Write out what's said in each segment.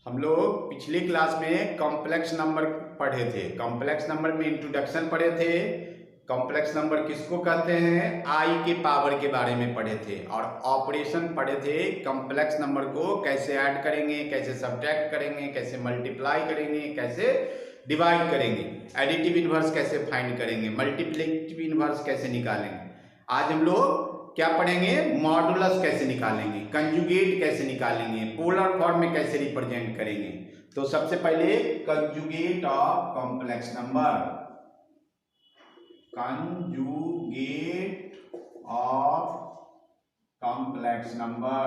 हम लोग पिछली क्लास में कॉम्प्लेक्स नंबर पढ़े थे। कॉम्प्लेक्स नंबर में इंट्रोडक्शन पढ़े थे। कॉम्प्लेक्स नंबर किसको कहते हैं, आई के पावर के बारे में पढ़े थे और ऑपरेशन पढ़े थे। कॉम्प्लेक्स नंबर को कैसे ऐड करेंगे, कैसे सब्ट्रैक्ट करेंगे, कैसे मल्टीप्लाई करेंगे, कैसे डिवाइड करेंगे, एडिटिव इनवर्स कैसे फाइंड करेंगे, मल्टीप्लिकेटिव इनवर्स कैसे निकालेंगे। आज हम लोग क्या पढ़ेंगे, मॉडुलस कैसे निकालेंगे, कंजुगेट कैसे निकालेंगे, पोलर फॉर्म में कैसे रिप्रेजेंट करेंगे। तो सबसे पहले conjugate of complex number, conjugate of complex number.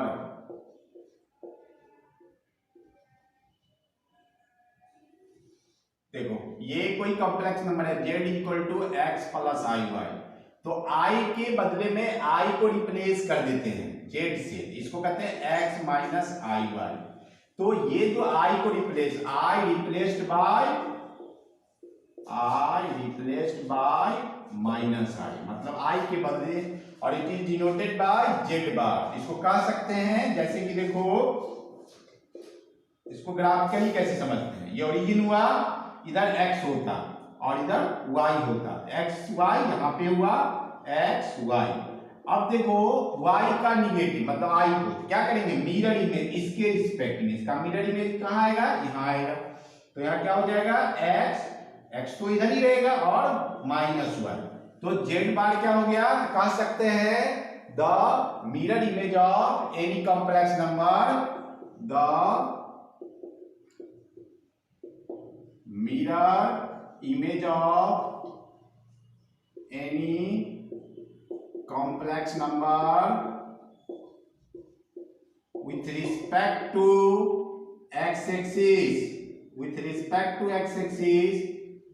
देखो ये कोई कॉम्प्लेक्स नंबर है z equal to x plus i y. तो i के बदले में i को रिप्लेस कर देते हैं z से, इसको कहते हैं x माइनस आई वाई। तो ये जो i को replace, i replaced by minus i, मतलब i के बदले, और it is denoted by z बार। इसको कह सकते हैं जैसे कि देखो, इसको ग्राफिकली कैसे समझते हैं, ये ओरिजिन हुआ, इधर x होता और इधर y होता, एक्स वाई यहाँ पे हुआ एक्स वाई। अब देखो y का निगेटिव मतलब i को क्या करेंगे, मिरर इमेज इसके रिस्पेक्ट में, इसका मिरर इमेज कहाँ आएगा, यहाँ आएगा। तो यहाँ क्या हो जाएगा, x तो इधर ही रहेगा और माइनस y। तो z बार क्या हो गया, कह सकते हैं the mirror image of any complex number, the mirror image of any complex number with respect to x-axis,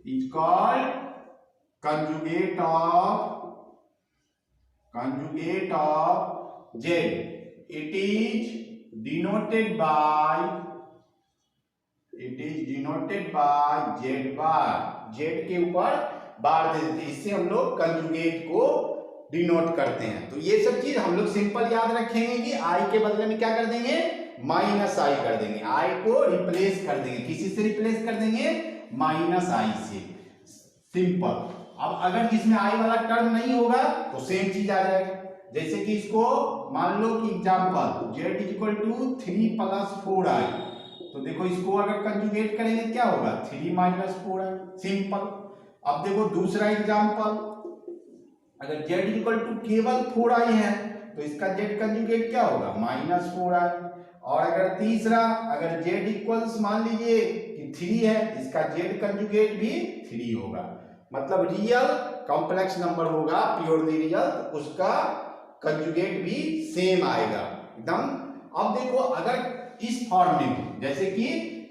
is called conjugate of z. It is denoted by z bar, z के ऊपर बार दे देते हैं, इससे हम लोग कंजुगेट को denote करते हैं। तो ये सब चीज हम लोग सिंपल याद रखेंगे कि i के बदले में क्या कर देंगे, माइनस i कर देंगे, i को रिप्लेस कर देंगे, किसी से रिप्लेस कर देंगे, माइनस i से, सिंपल। अब अगर जिसमें i वाला टर्म नहीं होगा तो सेम चीज आ जाएगा। जैसे कि इसको मान लो कि example z equal to 3 plus 4i, तो देखो इसको अगर कंजुगेट करेंगे क्या होगा, 3 माइनस 4i, सिंपल। अब देखो दूसरा एग्जांपल, अगर z इक्वल टू केवल 4i है तो इसका z कंजुगेट क्या होगा, माइनस 4i। और अगर तीसरा, अगर z इक्वल्स मान लीजिए कि 3 है, इसका z कंजुगेट भी 3 होगा। मतलब रियल कॉम्प्लेक्स नंबर होगा, प्योरली रियल, तो उसका कंजुगेट भी सेम आएगा एकदम। अब देखो अगर इस फॉर्म में, जैसे कि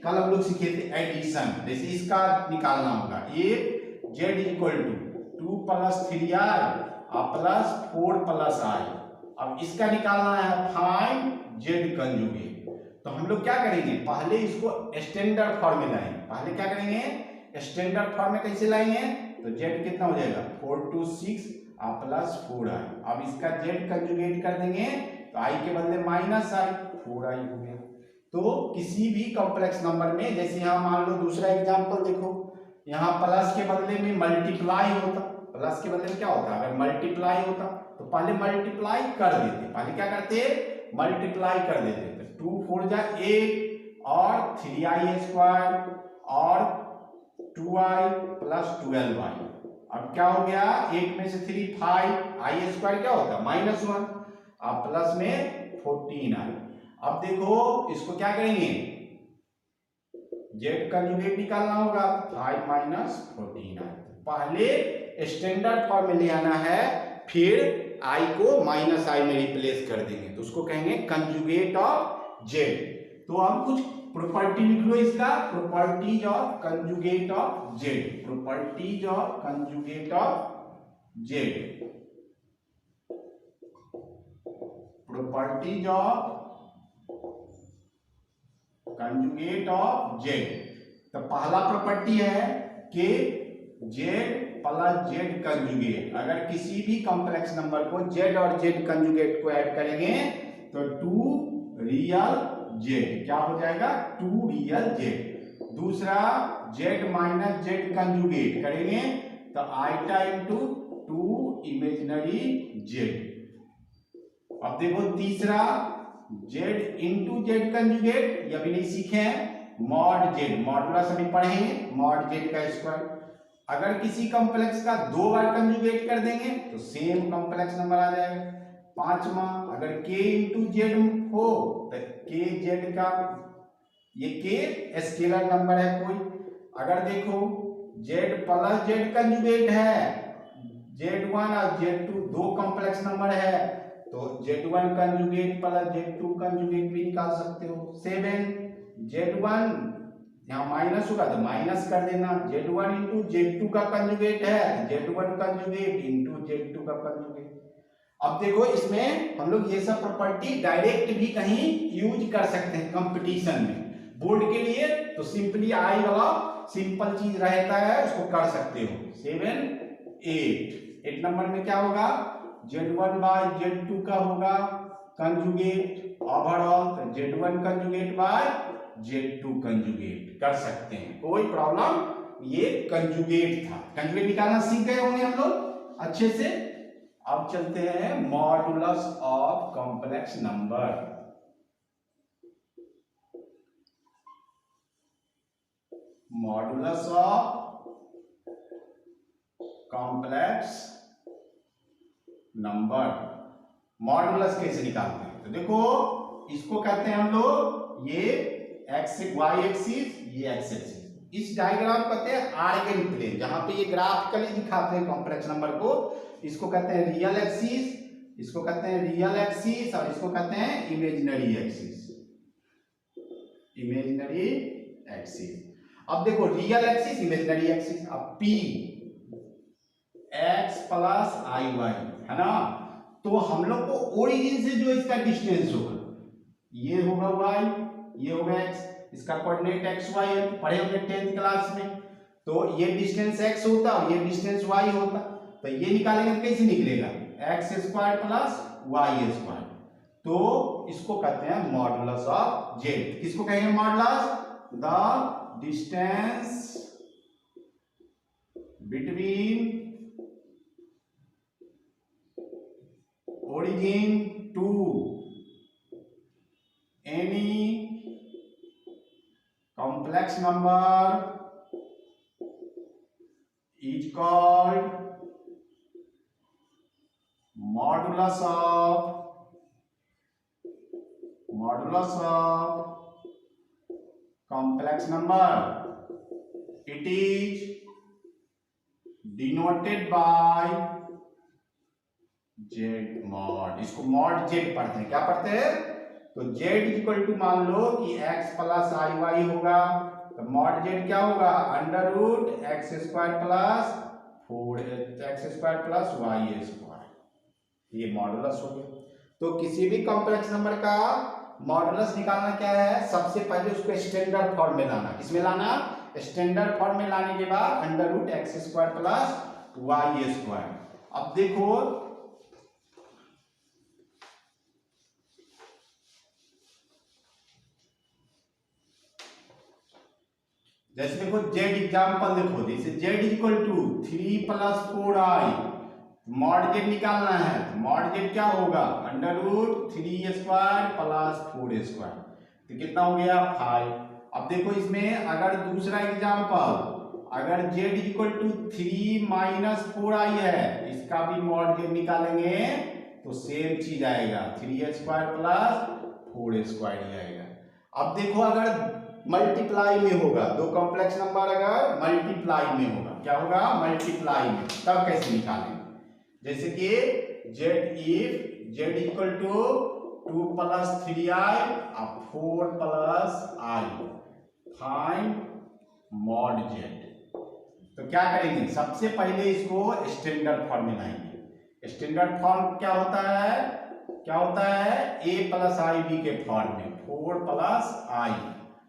कल हम लोग सीखे थे एडिशन, जैसे इसका निकालना होगा, ये z equal to 2 plus 3i plus 4 plus i। अब इसका निकालना है फाइंड z कंजुगेट। तो हम लोग क्या करेंगे, पहले इसको स्टैंडर्ड फॉर्म में लाएंगे। पहले क्या करेंगे, स्टैंडर्ड फॉर्म में कैसे लाएंगे, तो z कितना हो जाएगा, 4 to 6 प्लस 4i। अब इसका z कंजुगेट कर देंगे तो i के बदले माइनस i, 4i हो गया। तो किसी भी कॉम्प्लेक्स नंबर में, जैसे यहाँ मान लो दूसरा एग्जांपल देखो, यहाँ प्लस के बदले में मल्टीप्लाई होता, प्लस के बदले में क्या होता, अगर मल्टीप्लाई होता तो पहले मल्टीप्लाई कर देते, पहले क्या करते, मल्टीप्लाई कर देते। तो 2 4 जा 8 और 3i स्क्वायर और 2i प्लस 12i। अब क्या हो गया, 8 में से 3 5, i स्क्वायर क्या होता, माइनस 1, अब प्लस में 14i। अब देखो इसको क्या करेंगे, z कंजुगेट निकालना होगा, 5 माइनस 14i। पहले स्टैंडर्ड फॉर्म में ले आना है, फिर i को माइनस i में रिप्लेस कर देंगे, तो उसको कहेंगे कंजुगेट ऑफ z। तो हम कुछ प्रॉपर्टी लिख लो इसका, properties of conjugate of z, properties of conjugate of z, properties of conjugate of z। तो पहला प्रॉपर्टी है कि z प्लस z कंजुगेट, अगर किसी भी कॉम्प्लेक्स नंबर को z और z कंजुगेट को ऐड करेंगे तो 2 रियल जेड, क्या हो जाएगा 2 रियल जेड। दूसरा जेड माइनस जेड कंजुगेट करेंगे तो आइटा इंटू 2 इमेजिनरी जेड। अब देखो तीसरा जेड इंटू जेड कंजुगेट, ये अभी नहीं सीखे हैं, मॉड जेड, मॉडुलस अभी पढ़ेंगे, मॉड जेड का स्क्वायर। अगर किसी कॉम्प्लेक्स का 2 बार कंजुगेट कर देंगे तो सेम कॉम्प्लेक्स नंबर आ जाएगा। पांचवा अगर k इंटू जेड हो तो k जेड का, ये k स्केलर नंबर है कोई, अगर देखो z प्लस जेड कंजुगेट है, z1 और z2 दो कॉम्प्लेक्स नंबर है तो z1 conjugate plus z2 conjugate भी निकाल सकते हो। 7 z1 यहाँ माइनस होगा तो माइनस कर देना, z1 इंटू z2 का कंजुगेट है, z1 कंजुगेट इंटू z2 का कंजुगेट। अब देखो इसमें हम लोग ये सब प्रॉपर्टी डायरेक्ट भी कहीं यूज कर सकते हैं कंपटीशन में, बोर्ड के लिए तो सिंपली आई वाला सिंपल चीज रहता है उसको कर सकते हो। 7 8 नंबर में क्या होगा z1 बाय z2 का होगा कंजुगेट ओवरऑल, तो z1 conjugate bye z2 conjugate कर सकते हैं, कोई प्रॉब्लम। ये कंजुगेट था, कंजुगेट निकालना सीख गए होंगे हम लोग अच्छे से। अब चलते हैं modulus of complex number. Modulus of complex number, modulus कैसे निकालते हैं तो देखो इसको कहते हैं हम लोग, ये एक्स वाई एक्सिस, ये एक्स एक्सिस, इस डायग्राम को कहते हैं आर्गन प्लेन, जहां पे ये ग्राफिकली दिखाते हैं कॉम्प्लेक्स नंबर को, इसको कहते हैं रियल एक्सिस, इसको कहते हैं रियल एक्सिस और इसको कहते हैं इमेजिनरी एक्सिस, इमेजिनरी एक्सिस। अब देखो रियल एक्सिस इमेजिनरी एक्सिस, अब p x plus i Y है ना, तो हम लोग को ओरिजिन से जो इसका डिस्टेंस होगा ये होगा y, ये होगा x, इसका कोऑर्डिनेट एक्स वाई है, पढ़े होंगे 10th क्लास में, तो ये डिस्टेंस x होता और ये डिस्टेंस y होता, तो ये निकालेंगे तो कैसे निकलेगा x square plus y square, तो इसको कहते हैं मॉडुलस ऑफ जेड। किसको कहेंगे modulus, the distance between origin to any complex number is called modulus of complex number. It is denoted by Z mod, इसको मॉड जेड पढ़ते हैं, क्या पढ़ते हैं तो जेड इक्वल टू मान लो कि एक्स प्लस आई वाई होगा तो मॉड जेड क्या होगा under root x square plus 4x square plus y square, ये मॉडुलस हो गया। तो किसी भी कॉम्प्लेक्स नंबर का मॉडुलस निकालना क्या है, सबसे पहले उसको स्टैंडर्ड फॉर्म में लाना, किसमें लाना स्टैंडर्ड फॉर्म में लाने के बाद under root x square plus y square. अब देखो जैसे देखो z एग्जांपल देखो, जैसे z equal to 3 plus 4i, mod z निकालना है तो मॉड z क्या होगा under root 3 square plus 4 square, तो कितना हो गया 5। अब देखो इसमें अगर दूसरा एग्जांपल, अगर z equal to 3 minus 4i है, इसका भी मॉड z निकालेंगे तो सेम चीज आएगा 3 स्क्वायर प्लस 4 स्क्वायर ही आएगा। अब देखो अगर मल्टीप्लाई में होगा, दो कॉम्प्लेक्स नंबर अगर मल्टीप्लाई में होगा, क्या होगा मल्टीप्लाई में, तब कैसे निकालेंगे, जैसे कि z if z equal to 2 plus 3i और 4 plus i, find mod z। तो क्या करेंगे सबसे पहले इसको स्टैंडर्ड फॉर्म में लाएंगे। स्टैंडर्ड फॉर्म क्या होता है a प्लस आई बी के फॉर्म में 4 प्लस i।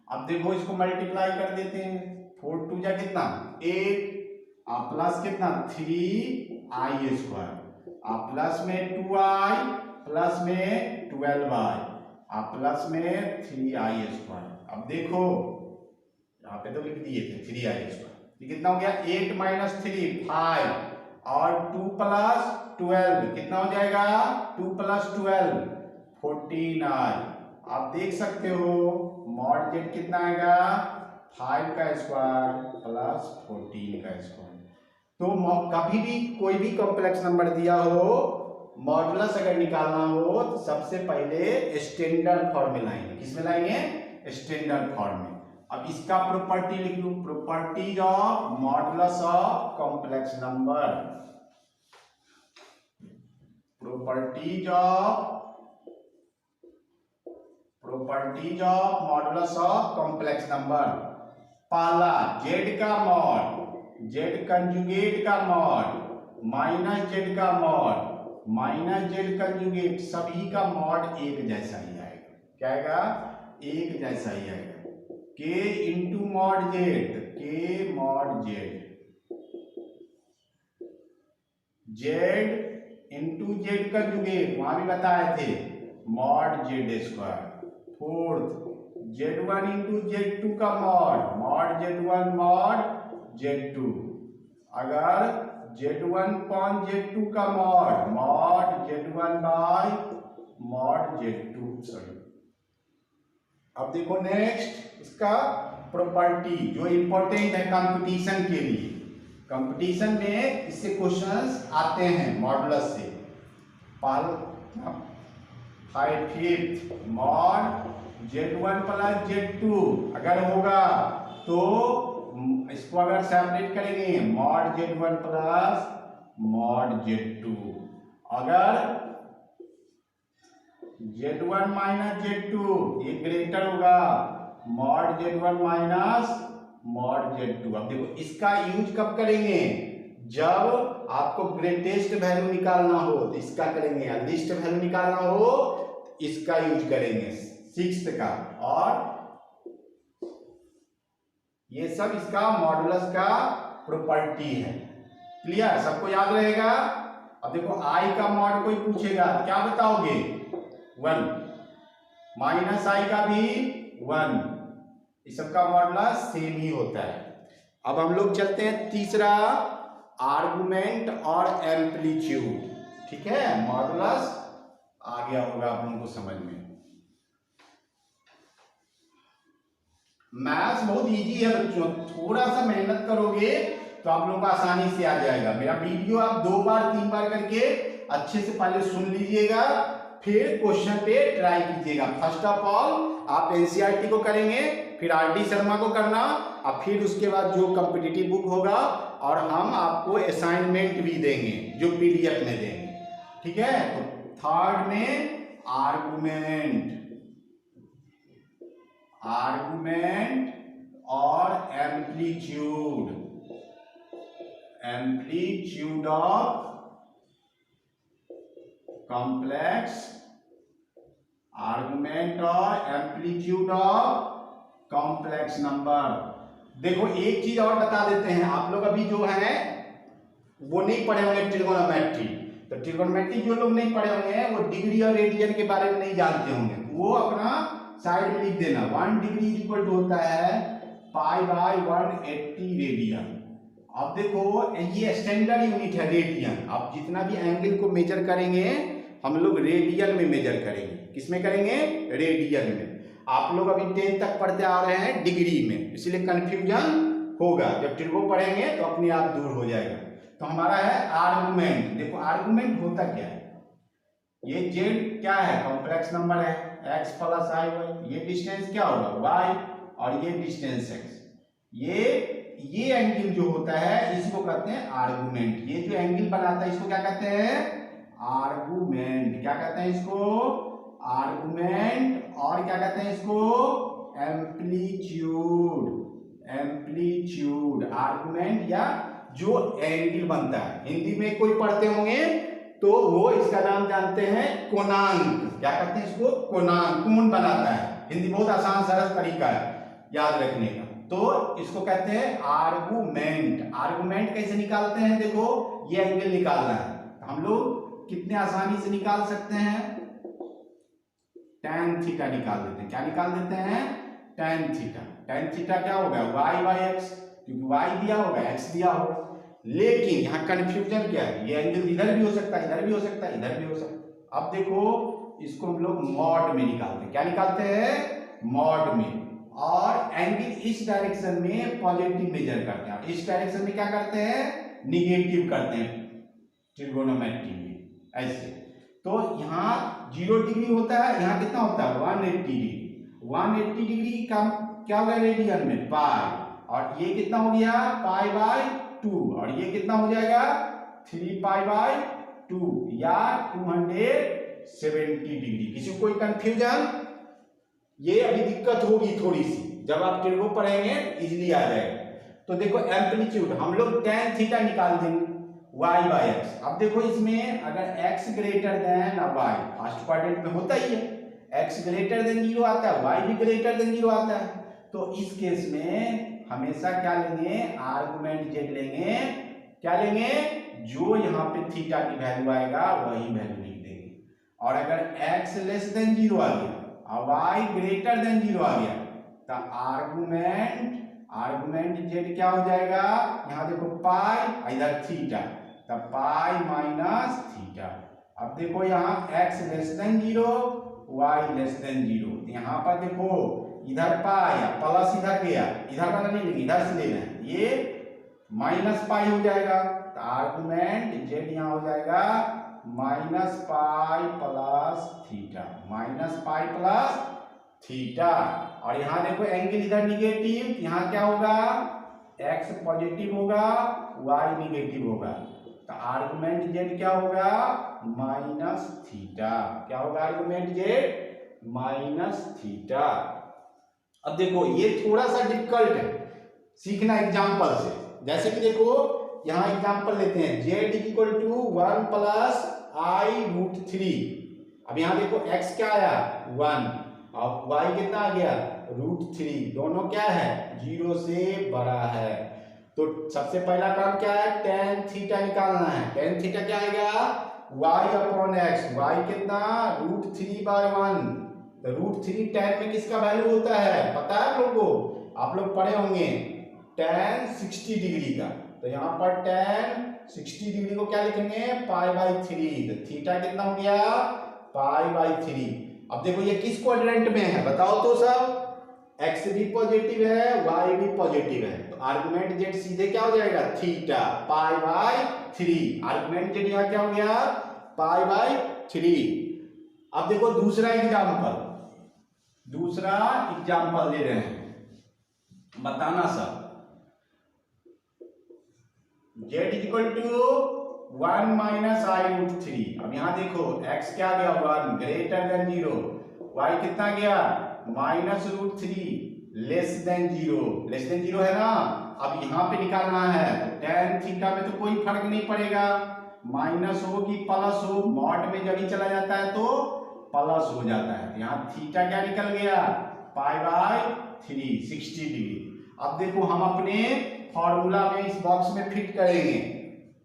अब देखो इसको मल्टीप्लाई कर देते हैं, 4 2 जा कितना 8 और प्लस कितना 3i स्क्वायर और प्लस में 2i प्लस में 12i, अब प्लस में 3i²। अब देखो यहाँ पे तो लिख दिए थे 3i², ये कितना हो गया 8 - 3 5 और 2 + 12 कितना हो जाएगा 2 + 12 14i। आप देख सकते हो मॉड z कितना आएगा 5 का स्क्वायर प्लस 14 का स्क्वायर। तो कभी भी कोई भी कॉम्प्लेक्स नंबर दिया हो मॉडुलस अगर निकालना हो तो सबसे पहले स्टैंडर्ड फॉर्म में लाएंगे। किस में लाएंगे स्टैंडर्ड फॉर्म में। अब इसका प्रॉपर्टी लिख लूं, properties of modulus of complex number, properties of modulus of complex number. पहला z का मॉड, z कंजुगेट का मॉड माइनस z का मॉड माइनस z कंजुगेट, सभी का मॉड एक जैसा ही आएगा। क्या आएगा एक जैसा ही आएगा। k into mod z, k mod z, z into z conjugate वहां भी बताए थे mod z²। Fourth z1 into z2 का मॉड z1 मॉड z2। अगर z1 पॉन z2 का mod z1 bye mod z2। Sorry, अब देखो नेक्स्ट इसका प्रॉपर्टी जो इंपॉर्टेंट है कंपटीशन के लिए। कंपटीशन में इससे क्वेश्चंस आते हैं मॉडुलस से। फिफ्थ मॉड z1 + z2 अगर होगा तो इसको अगर सेपरेट करेंगे mod z1 plus mod z2। अगर z1 माइनस z2 ये ग्रेटर होगा mod z1 minus mod z2। अब देखो इसका यूज कब करेंगे जब आपको ग्रेटेस्ट वैल्यू निकालना हो तो इसका करेंगे, लीस्ट वैल्यू निकालना हो इसका यूज करेंगे 6th का। और ये सब इसका मॉडुलस का प्रॉपर्टी है। क्लियर, सबको याद रहेगा। अब देखो i का मॉड कोई पूछेगा क्या बताओगे 1, माइनस i का भी 1, इस सब का मॉडुलस सेम ही होता है। अब हम लोग चलते हैं तीसरा आर्गुमेंट और एम्पलीट्यूड। ठीक है, मॉडुलस आ गया होगा आप लोगों को समझ में। मैथ्स बहुत इजी है बच्चों, थोड़ा सा मेहनत करोगे तो आप लोगों को आसानी से आ जाएगा। मेरा वीडियो आप 2 बार 3 बार करके अच्छे से पहले सुन लीजिएगा, फिर क्वेश्चन पे ट्राई कीजिएगा। फर्स्ट ऑफ ऑल आप एनसीईआरटी को करेंगे, फिर आरडी शर्मा को करना, और फिर उसके बाद जो कॉम्पिटिटिव बुक होगा और हम आपको असाइनमेंट भी देंगे जो पीडीएफ में देंगे। ठीक है, तो थर्ड में आर्गुमेंट और एम्पलीट्यूड ऑफ कॉम्प्लेक्स, आर्गुमेंट और एम्पलीट्यूड ऑफ कॉम्प्लेक्स नंबर। देखो एक चीज और बता देते हैं, आप लोग अभी जो है वो नहीं पढ़े होंगे ट्रिगोनोमेट्री। तो ट्रिगोनोमेट्री जो लोग नहीं पढ़े होंगे वो डिग्री और रेडियन के बारे में नहीं जानते होंगे, वो अपना साइड में लिख देना। 1 डिग्री इक्वल टू होता है π/180 रेडियन। अब देखो ये स्टैंडर्ड यूनिट है रेडियन। आप जितना भी एंगल को मेजर करेंगे हम लोग रेडियन में मेजर करेंगे। किसमें करेंगे रेडियन में। आप लोग अभी 10 तक पढ़ते आ रहे हैं डिग्री में, इसलिए कंफ्यूजन होगा। जब ट्रिगो पढ़ेंगे तो अपने आप दूर हो जाएगा। तो हमारा है आर्गुमेंट। देखो आर्गुमेंट होता क्या है, ये z क्या है कॉम्प्लेक्स नंबर है x + i y, ये डिस्टेंस क्या होगा y और ये डिस्टेंस x। ये एंगल जो होता है इसको कहते हैं आर्गुमेंट। ये जो एंगल बनाता है इसको क्या कहते हैं आर्गुमेंट। क्या कहते हैं इसको आर्गुमेंट, और क्या कहते हैं इसको एम्पलीट्यूड। आर्गुमेंट या जो एंगल बनता है, हिंदी में कोई पढ़ते होंगे तो वो इसका नाम जानते हैं कोणांक। क्या कहते हैं इसको कोणांक, कोण बनाता है। हिंदी बहुत आसान सरल तरीका है याद रखने का, तो इसको कहते हैं आर्गुमेंट। आर्गुमेंट कैसे निकालते हैं, देखो ये एंगल निकालना है हम लोग कितने आसानी से निकाल सकते हैं। tan थीटा निकाल देते हैं। क्या निकाल देते हैं? tan theta. tan थीटा क्या होगा? y बाई एक्स, क्योंकि y दिया होगा, x दिया होगा। लेकिन यहाँ कंफ्यूजन क्या है, ये एंगल इधर भी हो सकता है, इधर भी हो सकता है, इधर भी हो सकता है। अब देखो इसको हम लोग मॉड में निकालते हैं। क्या निकालते हैं? मॉड में। और एंगल इस डायरेक्शन में पॉजिटिव मेजर करते हैं, इस डायरेक्शन में क्या करते हैं? निगेटिव करते हैं ट्रिगोनोमेट्री में, ऐसे। तो यहाँ 0 डिग्री होता है, यहाँ कितना होता है? 180 डिग्री। 180 डिग्री का क्या होगा रेडियन में? पाई। और ये कितना हो गया? Pi by 2। और ये कितना हो जाएगा? 3 पाई बाय 2 या 270 डिग्री। किसी को कोई कंफ्यूजन? ये अभी दिक्कत होगी थोड़ी सी, जब आप टेबल पढ़ेंगे इजीली आ जाएगा। तो देखो एम्पलीट्यूड हम लोग tan थीटा निकाल देंगे y बाई एक्स। अब देखो इसमें अगर x greater than y, first quadrant में होता ही है, x ग्रेटर देन 0 आता है, y भी ग्रेटर देन 0 आता है। तो इस केस में हमेशा क्या लेंगे? आर्गुमेंट z लेंगे। क्या लेंगे? जो यहाँ पे थीटा की वैल्यू आएगा वही वैल्यू लिख देंगे। और अगर x लेस देन 0 आ गया और y ग्रेटर देन 0 आ गया तो आर्गुमेंट z क्या हो जाएगा? यहाँ देखो पाई, इधर थीटा, तो पाई माइनस थीटा। अब देखो यहाँ x less than 0, y less than 0, यहाँ पर देखो इधर पाई प्लस इधर गया, इधर वाला नहीं लेंगे, इधर से लेना है, ये माइनस पाई हो जाएगा। तो आर्गुमेंट z यहाँ हो जाएगा minus pi plus theta, minus pi plus theta. और यहाँ देखो एंगल इधर निगेटिव, यहाँ क्या होगा? x पॉजिटिव होगा, y निगेटिव होगा। तो आर्गुमेंट z क्या होगा? Minus theta. क्या होगा आर्गुमेंट z? Minus theta. अब देखो ये थोड़ा सा डिफिकल्ट है सीखना एग्जाम्पल से। जैसे कि देखो यहाँ एग्जाम्पल लेते हैं, z equal to 1 plus i root 3। अब यहाँ देखो x क्या आया? 1 और y कितना आ गया? रूट 3। दोनों क्या है? 0 से बड़ा है। तो सबसे पहला काम क्या है? tan थीटा निकालना है। tan थीटा क्या आएगा? y upon x। y कितना? Root 3 by 1। तो रूट 3 tan में किसका वैल्यू होता है पता है आप लोगों को? आप लोग पढ़े होंगे tan 60 डिग्री का। तो यहाँ पर tan 60 डिग्री को क्या लिखेंगे? Pi by 3। तो थीटा कितना हो गया? Pi by 3। अब देखो ये किस क्वाड्रेंट में है बताओ तो सब? x भी पॉजिटिव है, y भी पॉजिटिव है। तो आर्गुमेंट z सीधे क्या हो जाएगा? Theta pi by 3। Argument z यहाँ क्या हो गया? Pi by 3। अब देखो दूसरा एग्जाम्पल ले रहे हैं, बताना सब। z equal to 1 minus i root 3। अब यहाँ देखो x क्या गया? 1 ग्रेटर देन 0, y कितना गया? Minus root 3 less than 0। Less than 0 है ना। अब यहाँ पे निकालना है तो tan थीटा में तो कोई फर्क नहीं पड़ेगा, माइनस हो कि प्लस हो, मॉड में जब ही चला जाता है तो प्लस हो जाता है। यहाँ थीटा क्या निकल गया? Pi by 3 60 degree. अब देखो हम अपने फॉर्मूला में इस बॉक्स में फिट करेंगे।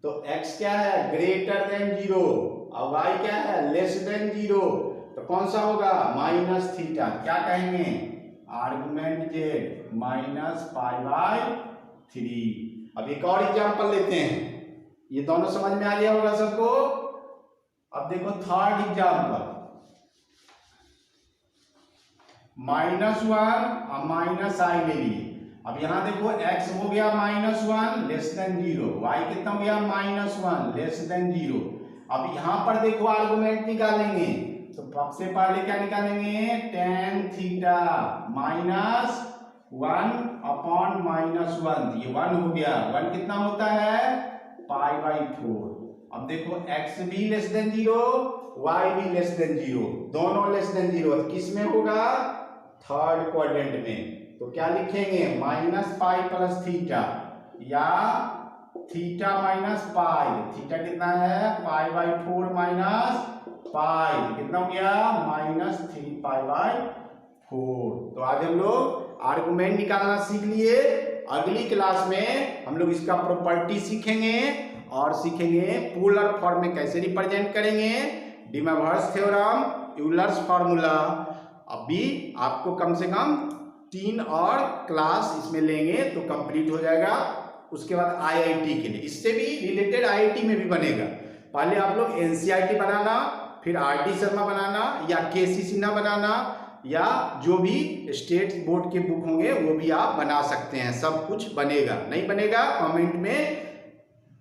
तो x क्या है? ग्रेटर देन 0 और y क्या है? Less than 0। तो कौन सा होगा? Minus theta. क्या कहेंगे? Argument z minus pi by 3। अब एक और एग्जांपल लेते हैं, ये दोनों समझ में आ गया होगा सबको। अब देखो थर्ड एग्जांपल, -1 और माइनस आई ले लिए। अब यहाँ देखो x हो गया -1 लेस देन 0, y कितना हो गया? -1 लेस देन 0। अब यहाँ पर देखो आर्गुमेंट निकालेंगे तो सबसे पहले क्या निकालेंगे? tan theta -1 upon -1। ये 1 हो गया, 1 कितना होता है? Pi by 4। अब देखो x भी लेस देन 0, y भी लेस देन 0, दोनों लेस देन 0। किस में होगा? थर्ड क्वाड्रेंट में। तो क्या लिखेंगे? माइनस पाई प्लस थीटा या थीटा माइनस पाई। थीटा कितना है? पाई बाई 4 माइनस पाई, कितना हो गया? -3 पाई बाई 4। तो आज हम लोग आर्गुमेंट निकालना सीख लिए। अगली क्लास में हम लोग इसका प्रॉपर्टी सीखेंगे और सीखेंगे पोलर फॉर्म में कैसे रिप्रेजेंट करेंगे, डिमॉर्फिस थ्योरम, यूलर्स फार्मूला। अभी आपको कम से कम 3 और क्लास इसमें लेंगे तो कंप्लीट हो जाएगा। उसके बाद आईआईटी के लिए, इससे भी रिलेटेड आईआईटी में भी बनेगा। पहले आप लोग एनसीईआरटी बनाना, फिर आरडी शर्मा बनाना या केसी सिन्हा बनाना, या जो भी स्टेट बोर्ड के बुक होंगे वो भी आप बना सकते हैं। सब कुछ बनेगा। नहीं बनेगा कमेंट में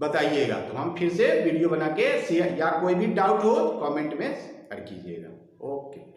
बताइएगा, तो हम फिर से वीडियो बना के शेयर, या कोई भी डाउट हो कमेंट में कर कीजिएगा। ओके।